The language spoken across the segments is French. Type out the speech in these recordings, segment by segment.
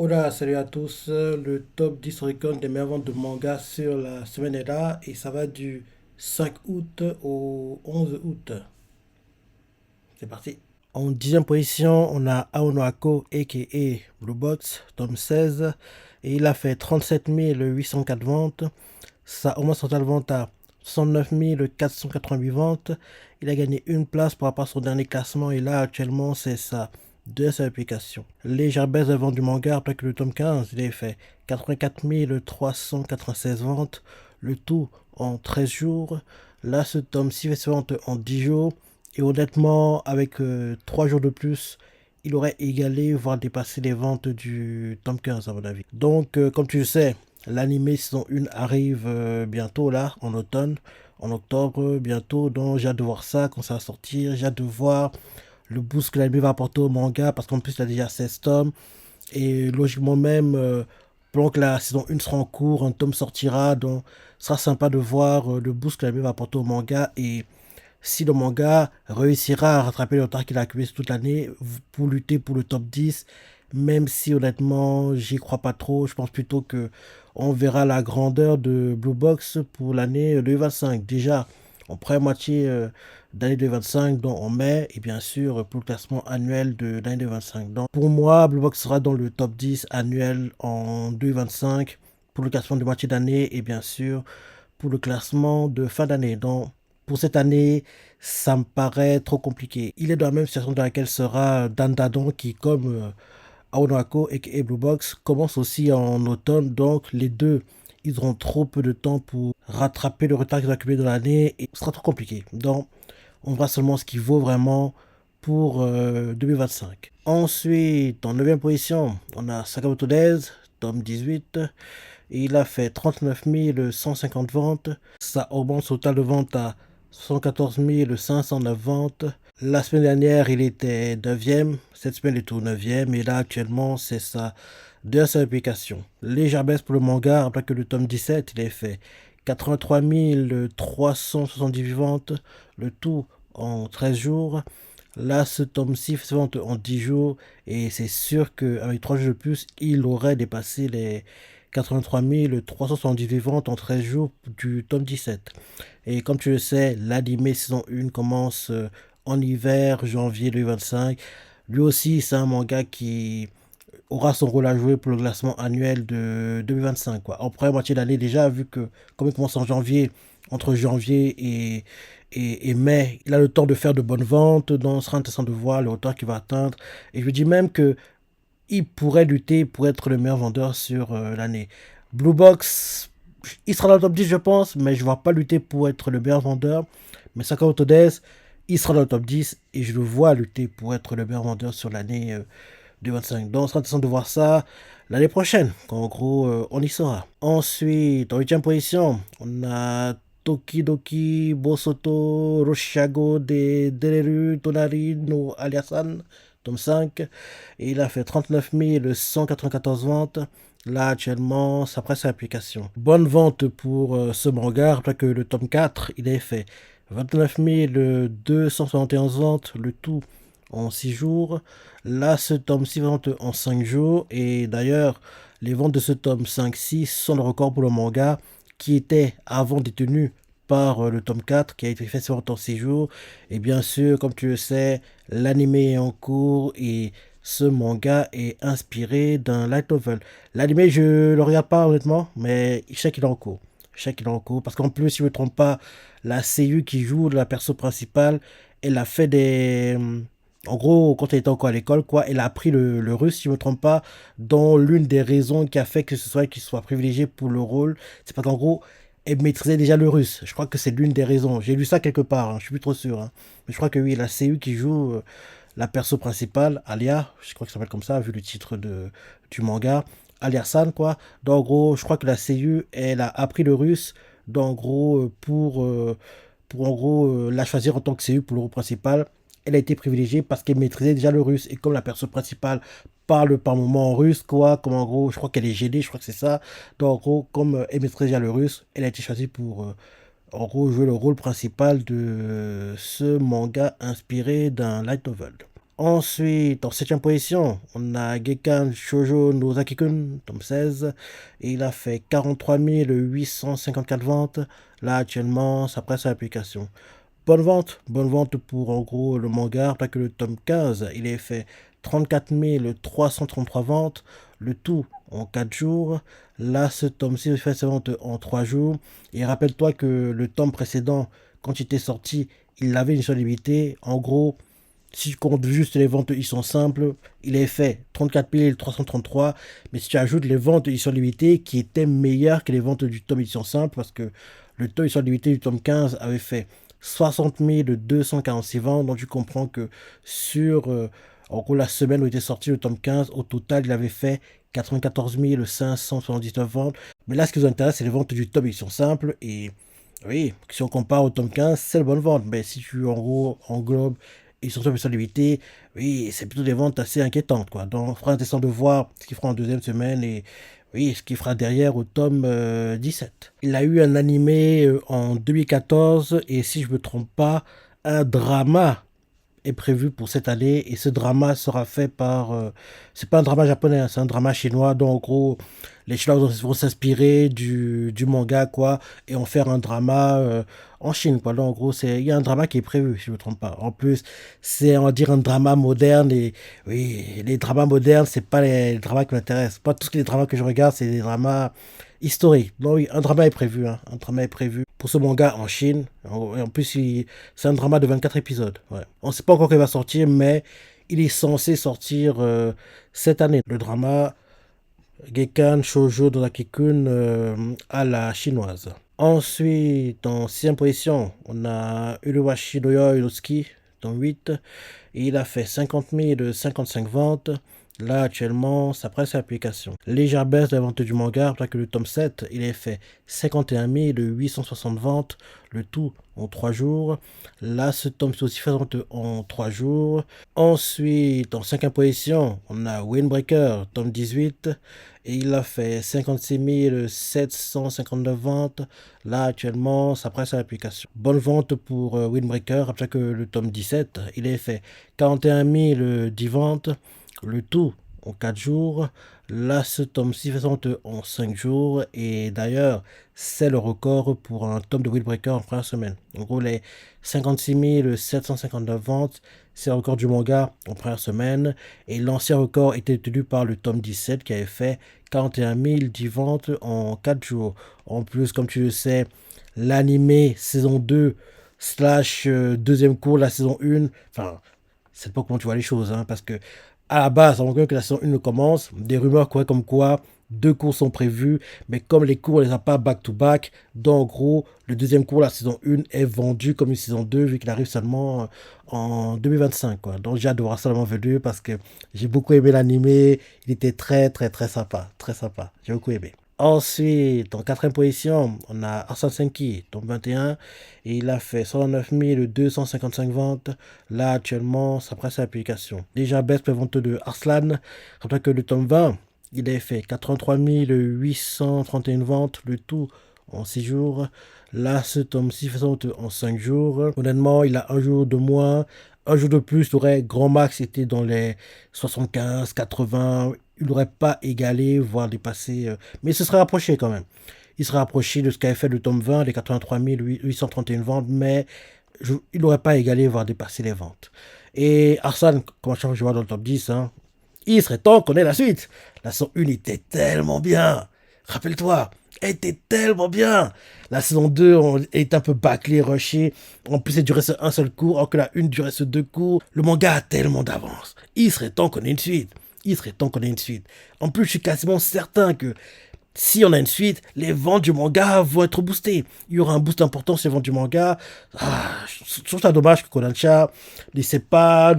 Hola, salut à tous. Le top 10 records des meilleures ventes de manga sur la semaine est là et ça va du 5 août au 11 août. C'est parti. En dixième position, on a Aonoako aka Blue Box, tome 16. Et il a fait 37 804 ventes. Ça augmente son total de vente à 69 488 ventes. Il a gagné une place par rapport à son dernier classement et là actuellement c'est sa deuxième application. Légère baisse de vente du manga après que le tome 15 il a fait 84 396 ventes, le tout en 13 jours. Là ce tome 6 fait ses ventes en 10 jours et honnêtement avec 3 jours de plus il aurait égalé voire dépassé les ventes du tome 15 à mon avis. Donc comme tu le sais, l'anime saison 1 arrive bientôt là, en automne, en octobre bientôt. Donc j'ai hâte de voir ça quand ça va sortir. J'ai hâte de voir le boost que l'anime va apporter au manga parce qu'en plus il a déjà 16 tomes. Et logiquement même, pendant que la saison 1 sera en cours, un tome sortira. Donc ce sera sympa de voir le boost que l'anime va apporter au manga. Et si le manga réussira à rattraper le retard qu'il a accumulé toute l'année pour lutter pour le top 10, même si honnêtement j'y crois pas trop, je pense plutôt que on verra la grandeur de Blue Box pour l'année 2025. Déjà en première moitié d'année 2025, donc en mai, et bien sûr pour le classement annuel de l'année 2025. Donc pour moi, Blue Box sera dans le top 10 annuel en 2025 pour le classement de moitié d'année et bien sûr pour le classement de fin d'année. Donc pour cette année, ça me paraît trop compliqué. Il est dans la même situation dans laquelle sera Dan Dadon qui, comme Aonoako et Blue Box, commence aussi en automne. Donc les deux, ils auront trop peu de temps pour rattraper le retard qu'ils ont accumulé dans l'année et ce sera trop compliqué. Donc on verra seulement ce qui vaut vraiment pour 2025. Ensuite, en 9 position, on a Sakamoto Days, tome 18. Et il a fait 39 150 ventes. Ça augmente son total de vente à 74 509 ventes. La semaine dernière, il était 9e. Cette semaine, il est au 9e. Et là, actuellement, c'est sa deuxième application. Légère baisse pour le manga. Après que le tome 17, il a fait 83 378 ventes. Le tout en 13 jours. Là, ce tome-ci se vend en 10 jours et c'est sûr qu'avec 3 jours de plus, il aurait dépassé les 83 378 ventes en 13 jours du tome 17. Et comme tu le sais, l'anime saison 1 commence en hiver, janvier 2025. Lui aussi, c'est un manga qui aura son rôle à jouer pour le classement annuel de 2025. Quoi. En première moitié d'année déjà, vu que comme il commence en janvier, entre janvier et mai, il a le temps de faire de bonnes ventes, donc ce sera intéressant de voir le hauteur qu'il va atteindre. Et je dis même que il pourrait lutter pour être le meilleur vendeur sur l'année. Blue Box, il sera dans le top 10 je pense, mais je ne vois pas lutter pour être le meilleur vendeur. Mais Sakamoto Days, il sera dans le top 10 et je le vois lutter pour être le meilleur vendeur sur l'année 2025. Donc, ce sera intéressant de voir ça l'année prochaine, quand en gros, on y sera. Ensuite, en 8 position, on a Tokidoki Bosoto Roshago de Dereru Tonari no Aliasan, tome 5. Et il a fait 39 194 ventes. Là, actuellement, ça presse l'application. Bonne vente pour ce manga. Après que le tome 4, il a fait 29 271 ventes, le tout en 6 jours. Là, ce tome 6 vente en 5 jours. Et d'ailleurs, les ventes de ce tome 5-6 sont le record pour le manga qui était avant détenu par le tome 4 qui a été fait sur en 6 jours. Et bien sûr, comme tu le sais, l'anime est en cours et ce manga est inspiré d'un light novel. L'anime, je le regarde pas honnêtement, mais je sais qu'il est en cours. Je sais qu'il est en cours parce qu'en plus, si je ne me trompe pas, la CU qui joue la perso principale, elle a fait des. En gros, quand elle était encore à l'école, quoi, elle a appris le russe, si je ne me trompe pas, dont l'une des raisons qui a fait que ce soit qu'il soit privilégié pour le rôle, c'est parce qu'en gros, elle maîtrisait déjà le russe. Je crois que c'est l'une des raisons. J'ai lu ça quelque part, hein, je suis plus trop sûr. Hein. Mais je crois que oui, la CU qui joue la perso principale, Alia, je crois qu'il s'appelle comme ça, vu le titre du manga, Alia-san, quoi. Donc, en gros, je crois que la CU, elle a appris le russe, donc, en gros, pour en gros, la choisir en tant que CU pour le rôle principal. Elle a été privilégiée parce qu'elle maîtrisait déjà le russe. Et comme la perso principale parle par moment en russe, quoi, comme en gros, je crois qu'elle est gênée, je crois que c'est ça. Donc, en gros, comme elle maîtrisait déjà le russe, elle a été choisie pour en gros, jouer le rôle principal de ce manga inspiré d'un light novel. Ensuite, en septième position, on a Gekkan Shoujo no Zakikun, tome 16. Et il a fait 43 854 ventes. Là, actuellement, ça presse à l'application. Bonne vente pour en gros le manga, pas que le tome 15, il est fait 34 333 ventes, le tout en 4 jours. Là, ce tome-ci fait ses ventes en 3 jours. Et rappelle-toi que le tome précédent, quand il était sorti, il avait une seule limité. En gros, si tu comptes juste les ventes, ils sont simples. Il est fait 34 333. Mais si tu ajoutes les ventes édition limitée, qui étaient meilleures que les ventes du tome édition simple, parce que le tome édition limitée du tome 15 avait fait 60 246 ventes. Donc tu comprends que sur en gros la semaine où était sorti le tome 15, au total il avait fait 94 579 ventes. Mais là, ce qui nous intéresse, c'est les ventes du tome édition simple. Et oui, si on compare au tome 15, c'est le bonne vente. Mais si tu en gros englobe et surtout sur limité, oui, c'est plutôt des ventes assez inquiétantes, quoi. Donc, il faudra intéressant de voir ce qu'il fera en deuxième semaine et oui, ce qu'il fera derrière au tome 17. Il a eu un animé en 2014 et si je me trompe pas, un drama est prévu pour cette année et ce drama sera fait par c'est pas un drama japonais, hein, c'est un drama chinois. Donc en gros les Chinois vont s'inspirer du manga quoi et en faire un drama en Chine quoi. Donc en gros il y a un drama qui est prévu si je me trompe pas. En plus c'est on va dire un drama moderne et oui les dramas modernes c'est pas les dramas qui m'intéressent. Pas tous les dramas que je regarde c'est des dramas historiques. Donc oui un drama est prévu, hein, un drama est prévu pour ce manga en Chine. Et en plus, c'est un drama de 24 épisodes. Ouais. On ne sait pas encore quand il va sortir, mais il est censé sortir cette année. Le drama Gekkan Shoujo Dodakikun à la chinoise. Ensuite, en 6 position, on a Uruwashi no Yoinuski, dans 8. Et il a fait 50 055 ventes. Là, actuellement, ça presse l'application. Légère baisse de la vente du manga, après que le tome 7, il est fait 51 860 ventes, le tout en 3 jours. Là, ce tome c'est aussi fait en 3 jours. Ensuite, en 5 position, on a Windbreaker, tome 18, et il a fait 56 759 ventes. Là, actuellement, ça presse l'application. Bonne vente pour Windbreaker, après que le tome 17, il est fait 41 010 ventes. Le tout en 4 jours. Là, ce tome-ci fait en 5 jours. Et d'ailleurs, c'est le record pour un tome de Windbreaker en première semaine. En gros, les 56 759 ventes, c'est le record du manga en première semaine. Et l'ancien record était tenu par le tome 17 qui avait fait 41 010 ventes en 4 jours. En plus, comme tu le sais, l'animé saison 2 slash deuxième cours, la saison 1, enfin, c'est pas comment tu vois les choses, hein, parce que à la base, avant que la saison 1 commence, des rumeurs quoi, comme quoi 2 cours sont prévus, mais comme les cours, on les a pas back-to-back, donc en gros, le deuxième cours, la saison 1, est vendu comme une saison 2, vu qu'il arrive seulement en 2025, quoi. Donc j'ai hâte de voir ça dans mon venu, parce que j'ai beaucoup aimé l'animé, il était très, très, très sympa, j'ai beaucoup aimé. Ensuite, en 4 position, on a Arsène Senki, tome 21, et il a fait 109 255 ventes. Là, actuellement, ça presse l'application. Déjà, baisse de vente de Arslan. Rappelez que le tome 20, il a fait 83 831 ventes, le tout en 6 jours. Là, ce tome-ci fait en 5 jours. Honnêtement, il a un jour de moins. Un jour de plus, il aurait grand max été dans les 75, 80. Il n'aurait pas égalé, voire dépassé. Mais il se serait rapproché quand même. Il serait rapproché de ce qu'avait fait le tome 20, les 83 831 ventes, mais il n'aurait pas égalé, voire dépassé les ventes. Et Arsène, comme chaque fois que je vois dans le top 10, hein, il serait temps qu'on ait la suite. La saison 1 était tellement bien. Rappelle-toi, elle était tellement bien. La saison 2 est un peu bâclée, rushée. En plus, elle durait un seul cours, alors que la 1 durait 2 cours. Le manga a tellement d'avance. Il serait temps qu'on ait une suite. Il serait temps qu'on ait une suite. En plus, je suis quasiment certain que si on a une suite, les ventes du manga vont être boostées. Il y aura un boost important sur les ventes du manga. Je trouve ça dommage que Kodansha ne sait pas,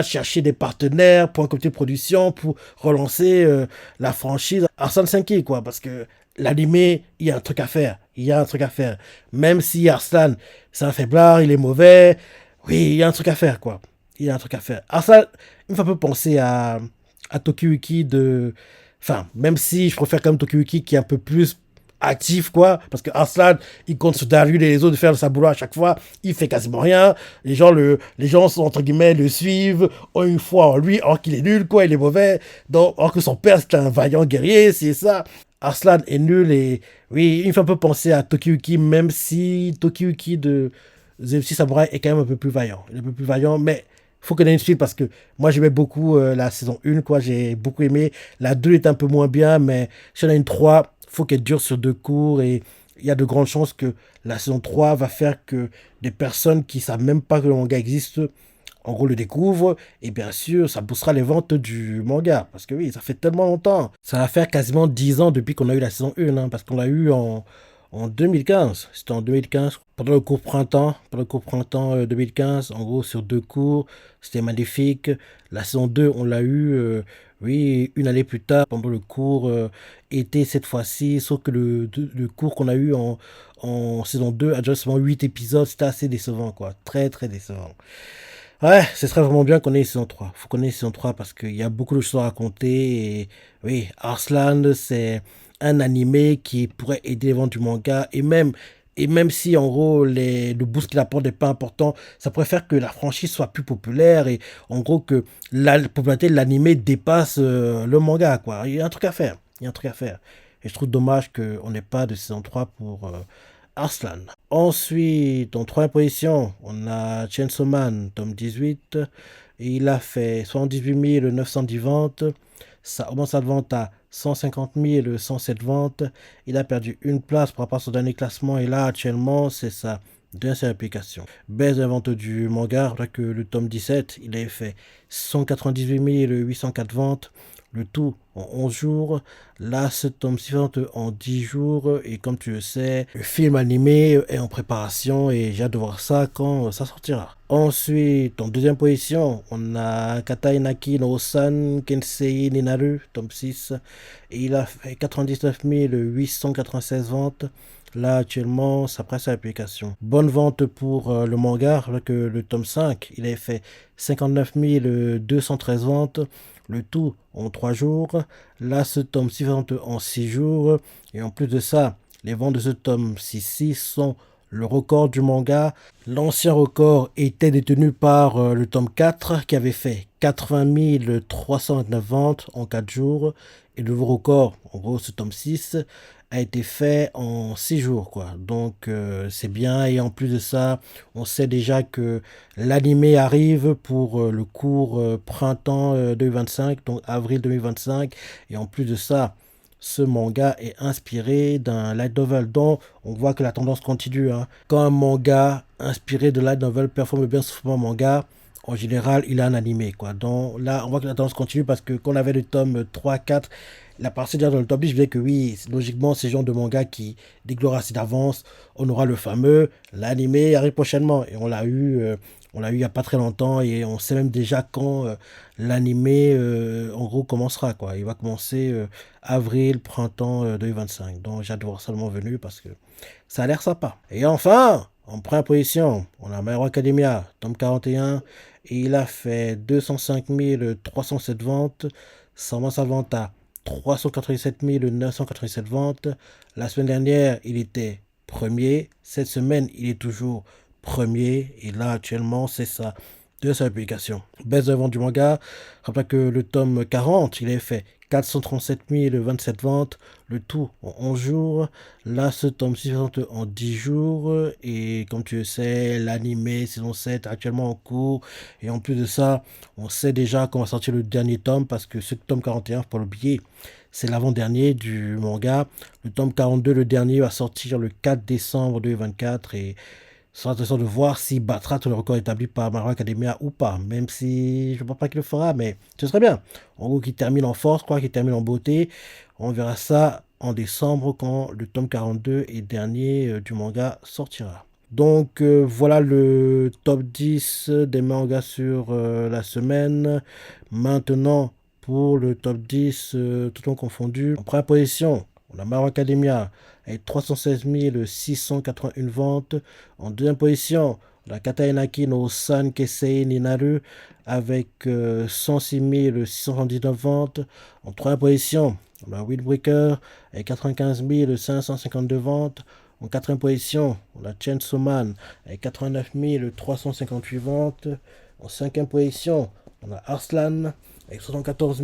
chercher des partenaires pour un comité de production pour relancer la franchise Arsène Senki, quoi. Parce que l'animé, il y a un truc à faire. Il y a un truc à faire. Même si Arslan, c'est un faiblard, il est mauvais. Oui, il y a un truc à faire, quoi. Il y a un truc à faire. Arslan, il me fait un peu penser à Tokiyuki de... Enfin, même si je préfère quand même Tokiyuki qui est un peu plus actif, quoi. Parce que Arslan, il compte sur Daryl et les autres de faire sa boulot à chaque fois. Il fait quasiment rien. Les gens sont, entre guillemets, le suivent, ont une foi en lui, alors qu'il est nul, quoi. Il est mauvais. Donc, alors que son père, c'est un vaillant guerrier, c'est ça. Arslan est nul et, oui, il me fait un peu penser à Tokiyuki, même si Tokiyuki de The MC Samurai est quand même un peu plus vaillant. Il est un peu plus vaillant, mais faut qu'on ait une suite parce que moi j'aimais beaucoup la saison 1, quoi. J'ai beaucoup aimé. La 2 est un peu moins bien, mais si on a une 3, faut qu'elle dure sur 2 cours et il y a de grandes chances que la saison 3 va faire que des personnes qui savent même pas que le manga existe, en gros, le découvrent. Et bien sûr, ça boostera les ventes du manga. Parce que oui, ça fait tellement longtemps. Ça va faire quasiment 10 ans depuis qu'on a eu la saison 1, hein, parce qu'on l'a eu en 2015. C'était en 2015, pendant le cours printemps. Pendant le cours printemps 2015, en gros, sur 2 cours. C'était magnifique. La saison 2, on l'a eu, oui, une année plus tard, pendant le cours été cette fois-ci. Sauf que le cours qu'on a eu en saison 2 a déjà seulement 8 épisodes. C'était assez décevant, quoi. Très, très décevant. Ouais, ce serait vraiment bien qu'on ait une saison 3. Faut qu'on ait une saison 3 parce qu'il y a beaucoup de choses à raconter. Et oui, Arslan, c'est un animé qui pourrait aider les ventes du manga. Et même si, en gros, le boost qu'il apporte n'est pas important, ça pourrait faire que la franchise soit plus populaire. Et en gros, que la popularité de l'animé dépasse le manga, quoi. Il y a un truc à faire. Il y a un truc à faire. Et je trouve dommage qu'on n'ait pas de saison 3 pour Arslan. Ensuite, en troisième position, on a Chainsaw Man, tome 18. Et il a fait 78 910 ventes. Ça augmente sa vente à 150 107 ventes. Il a perdu une place par rapport à son dernier classement. Et là, actuellement, c'est sa deuxième application. Baisse de vente du manga, alors que le tome 17, il a fait 198 804 ventes. Le tout en 11 jours. Là, ce tome 6 ventes en 10 jours. Et comme tu le sais, le film animé est en préparation et j'ai hâte de voir ça quand ça sortira. Ensuite, en deuxième position, on a Katai Naki no San Kensei Ninaru, tome 6. Et il a fait 99 896 ventes. Là, actuellement, ça presse à l'application. Bonne vente pour le manga, alors que le tome 5, il a fait 59 213 ventes. Le tout en 3 jours. Là, ce tome 6 ventes en 6 jours. Et en plus de ça, les ventes de ce tome 6 sont le record du manga. L'ancien record était détenu par le tome 4 qui avait fait 80 329 ventes en 4 jours. Et le nouveau record, en gros ce tome 6, a été fait en 6 jours, quoi. Donc c'est bien. Et en plus de ça, on sait déjà que l'animé arrive pour le cours printemps 2025, donc avril 2025. Et en plus de ça, ce manga est inspiré d'un light novel, dont on voit que la tendance continue, hein. Quand un manga inspiré de light novel performe bien sur un manga, en général, il a un animé, quoi. Donc là, on voit que la tendance continue parce que quand on avait le tome 3, 4, la partie déjà dans le top 10, je disais que oui, logiquement, ces genres de manga qui déclarent assez d'avance, on aura le fameux, l'animé arrive prochainement. Et on l'a eu il n'y a pas très longtemps et on sait même déjà quand l'animé, en gros, commencera, quoi. Il va commencer avril, printemps 2025. Donc j'ai hâte de voir ça le moment venu parce que ça a l'air sympa. Et enfin, en première position, on a My Hero Academia, tome 41, et il a fait 205 307 ventes. Ça remonte sa vente à 387 987 ventes. La semaine dernière, il était premier. Cette semaine, il est toujours premier. Et là, actuellement, c'est ça de sa publication. Baisse de vente du manga. Rappelez que le tome 40, il avait fait 437 027 ventes, le tout en 11 jours. Là, ce tome 6 ventes en 10 jours. Et comme tu le sais, l'anime saison 7 actuellement en cours. Et en plus de ça, on sait déjà qu'on va sortir le dernier tome parce que ce tome 41, pour l'oublier, c'est l'avant-dernier du manga. Le tome 42, le dernier, va sortir le 4 décembre 2024 et ce sera intéressant de voir s'il battra tout le record établi par My Hero Academia ou pas. Même si je ne pense pas qu'il le fera, mais ce serait bien. En gros, qu'il termine en force, quoi, qu'il termine en beauté. On verra ça en décembre quand le tome 42 et dernier du manga sortira. Donc voilà le top 10 des mangas sur la semaine. Maintenant, pour le top 10, tout en confondu. En première position, on a My Hero Academia avec 316 681 ventes. En deuxième position, la Kataenaki no San Kesei Ninaru avec 106 679 ventes. En troisième position, On a Windbreaker avec 95 552 ventes. En quatrième position, on a Chainsaw Man avec 89 358 ventes. En cinquième position, on a Arslan avec 74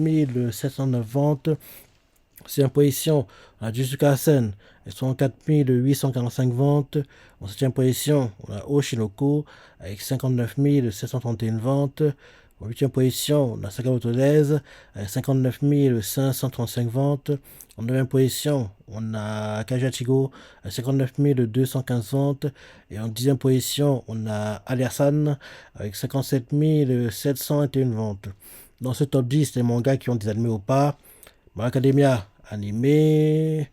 709 ventes. En sixième position, on a Jujutsu Kaisen avec 64 845 ventes. En septième position, on a Oshinoko avec 59 731 ventes. En huitième position, on a Sakamoto Days avec 59 535 ventes. En neuvième position, on a Kajachigo avec 59 215 ventes. Et en dixième position, on a Aliasan avec 57 721 ventes. Dans ce top 10, les mangas qui ont des animés ou pas. My Academia, animé.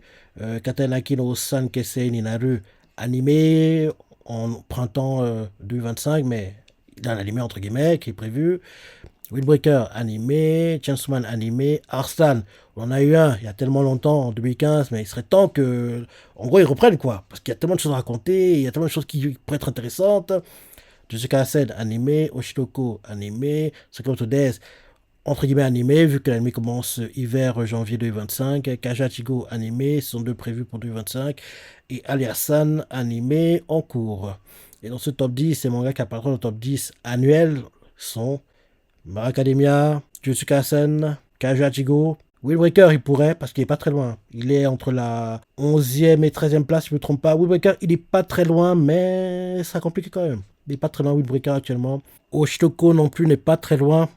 Katanaki no San Kesei Ninaru, animé en printemps 2025, mais il y a un animé entre guillemets qui est prévu. Windbreaker, animé. Chainsaw Man, animé. Arslan, on en a eu un il y a tellement longtemps, en 2015, mais il serait temps que, en gros, ils reprennent quoi. Parce qu'il y a tellement de choses à raconter, il y a tellement de choses qui pourraient être intéressantes. Jujutsu Kaisen, animé. Oshinoko, animé. Sakamoto Days, entre guillemets animé, vu que l'anime commence hiver janvier 2025. Kajachigo animé, sont deux prévus pour 2025. Et Aliasan animé en cours. Et dans ce top 10, ces mangas qui apparaîtront dans le top 10 annuel sont My Academia, Jujutsu Kaisen, Kajachigo. Windbreaker, il pourrait, parce qu'il est pas très loin. Il est entre la 11e et 13e place, si je ne me trompe pas. Windbreaker, il est pas très loin, mais ça complique quand même. Il n'est pas très loin, Windbreaker, actuellement. Oshitoko non plus n'est pas très loin.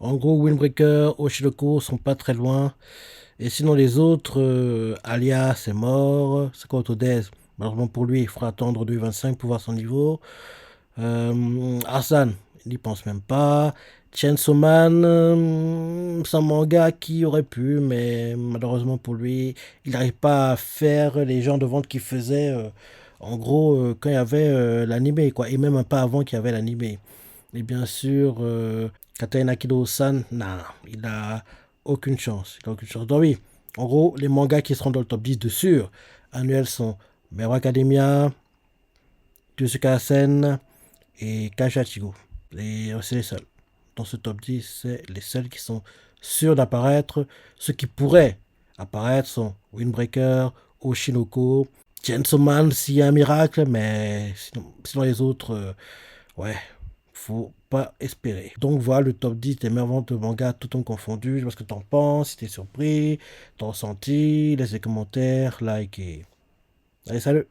En gros, Windbreaker, Oshiroko sont pas très loin. Et sinon, les autres, Alia, c'est mort. C'est quoi Autodesk? Malheureusement pour lui, il faudra attendre 2025 pour voir son niveau. Arslan, il n'y pense même pas. Chainsaw Man, c'est un manga qui aurait pu, mais malheureusement pour lui, il n'arrive pas à faire les genres de vente qu'il faisait, en gros, quand il y avait l'animé, quoi. Et même pas avant qu'il y avait l'animé. Et bien sûr, Kataya Nakido-san, non, il a aucune chance. Il a aucune chance. Donc oui, en gros, les mangas qui seront dans le top 10 de sûr annuels sont My Hero Academia, Jujutsu Kaisen et Kajachigo. C'est les seuls. Dans ce top 10, c'est les seuls qui sont sûrs d'apparaître. Ceux qui pourraient apparaître sont Windbreaker, Oshinoko, Chainsaw Man s'il y a un miracle, mais sinon les autres, ouais, faut pas espérer. Donc voilà le top 10 des meilleures ventes de manga, tout en confondu. Je sais pas ce que t'en penses, si t'es surpris, t'as ressenti, laisse des commentaires, like et... Allez, salut!